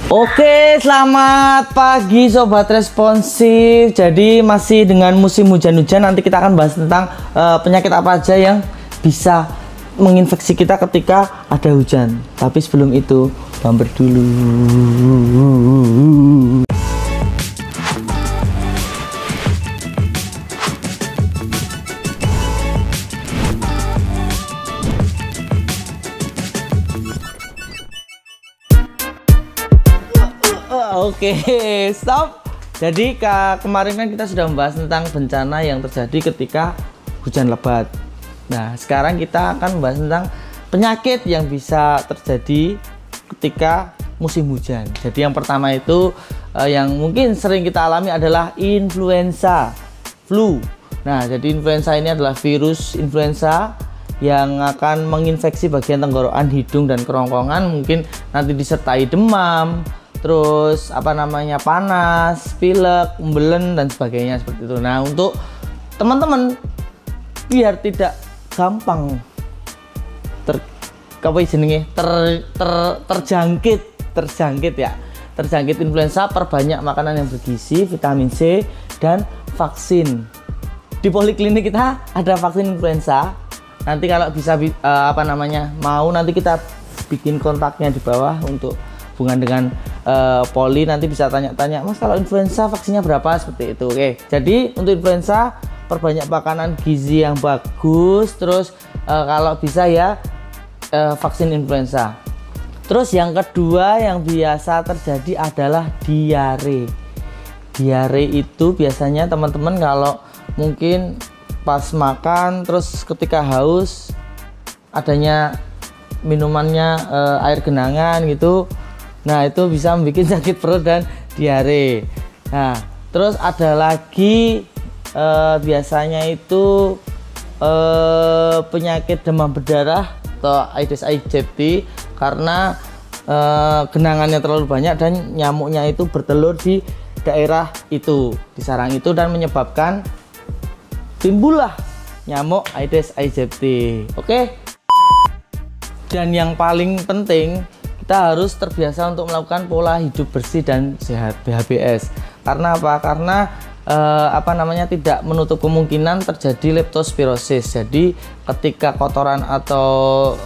Oke, selamat pagi sobat responsif. Jadi masih dengan musim hujan-hujan, nanti kita akan bahas tentang penyakit apa aja yang bisa menginfeksi kita ketika ada hujan. Tapi sebelum itu, bumper dulu. Oke, stop. Jadi kemarin kan kita sudah membahas tentang bencana yang terjadi ketika hujan lebat. Nah, sekarang kita akan membahas tentang penyakit yang bisa terjadi ketika musim hujan. Jadi yang pertama itu yang mungkin sering kita alami adalah influenza, flu. Nah, jadi influenza ini adalah virus influenza yang akan menginfeksi bagian tenggorokan, hidung, dan kerongkongan. Mungkin nanti disertai demam, terus panas, pilek, embelen, dan sebagainya seperti itu. Nah, untuk teman-teman biar tidak gampang terjangkit influenza, perbanyak makanan yang bergizi, vitamin C, dan vaksin. Di poliklinik kita ada vaksin influenza. Nanti kalau bisa mau nanti kita bikin kontaknya di bawah untuk hubungan dengan poli, nanti bisa tanya-tanya, Mas, kalau influenza vaksinnya berapa, seperti itu. Oke, jadi untuk influenza perbanyak makanan gizi yang bagus, terus kalau bisa ya vaksin influenza. Terus yang kedua yang biasa terjadi adalah diare. Diare itu biasanya teman-teman kalau mungkin pas makan terus ketika haus adanya minumannya air genangan gitu. Nah, itu bisa membuat sakit perut dan diare. Nah, terus ada lagi biasanya itu penyakit demam berdarah atau Aedes aegypti, karena genangannya terlalu banyak dan nyamuknya itu bertelur di daerah itu, di sarang itu, dan menyebabkan timbullah nyamuk Aedes aegypti. Oke. Dan yang paling penting, kita harus terbiasa untuk melakukan pola hidup bersih dan sehat, BHBS. Karena apa? Karena tidak menutup kemungkinan terjadi leptospirosis. Jadi ketika kotoran atau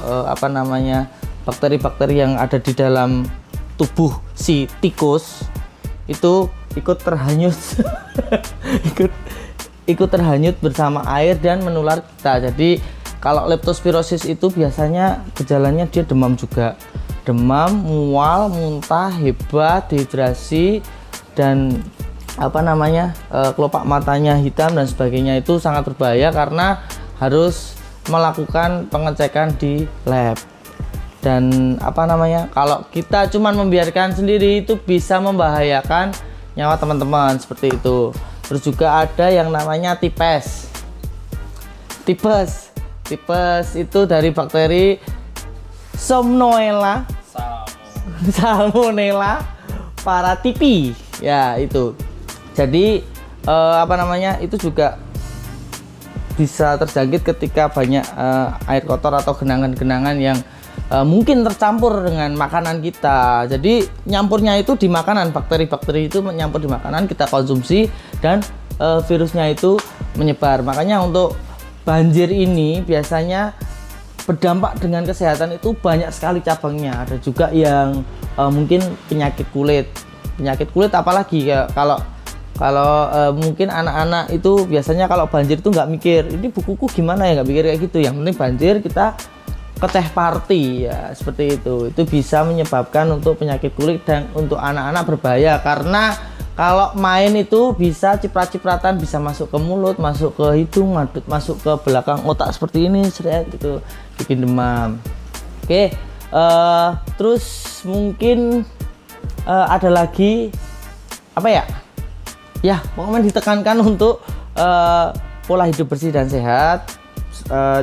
bakteri-bakteri yang ada di dalam tubuh si tikus itu ikut terhanyut ikut terhanyut bersama air dan menular kita. Jadi kalau leptospirosis itu biasanya gejalanya dia demam juga. Demam, mual, muntah, hebat, dehidrasi, dan kelopak matanya hitam dan sebagainya. Itu sangat berbahaya karena harus melakukan pengecekan di lab. Dan kalau kita cuman membiarkan sendiri itu bisa membahayakan nyawa teman-teman, seperti itu. Terus juga ada yang namanya tipes. Tipes itu dari bakteri Salmonella paratipi, ya itu. Jadi itu juga bisa terjangkit ketika banyak air kotor atau genangan-genangan yang mungkin tercampur dengan makanan kita. Jadi nyampurnya itu di makanan, bakteri-bakteri itu menyampur di makanan, kita konsumsi, dan virusnya itu menyebar. Makanya untuk banjir ini biasanya berdampak dengan kesehatan itu banyak sekali cabangnya. Ada juga yang mungkin penyakit kulit apalagi kalau mungkin anak-anak itu biasanya kalau banjir itu nggak mikir ini bukuku gimana ya, nggak mikir kayak gitu. Yang penting banjir kita ke teh party, ya seperti itu bisa menyebabkan untuk penyakit kulit, dan untuk anak-anak berbahaya karena kalau main itu bisa ciprat-cipratan, bisa masuk ke mulut, masuk ke hidung, masuk ke belakang otak seperti ini, gitu, bikin demam. Oke, terus mungkin ada lagi pokoknya ditekankan untuk pola hidup bersih dan sehat,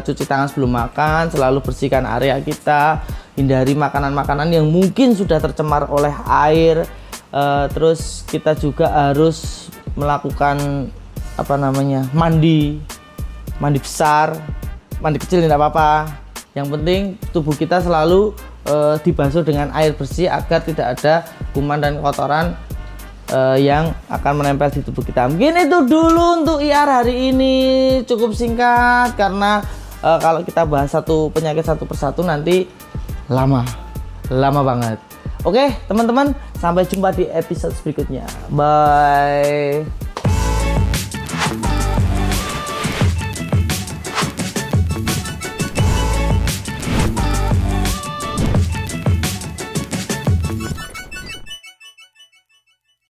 cuci tangan sebelum makan, selalu bersihkan area kita, hindari makanan-makanan yang mungkin sudah tercemar oleh air. Terus kita juga harus melakukan mandi besar, mandi kecil tidak apa-apa. Yang penting tubuh kita selalu dibasuh dengan air bersih agar tidak ada kuman dan kotoran yang akan menempel di tubuh kita. Mungkin itu dulu untuk IR hari ini, cukup singkat karena kalau kita bahas satu penyakit satu persatu nanti lama banget. Oke teman-teman, sampai jumpa di episode berikutnya. Bye.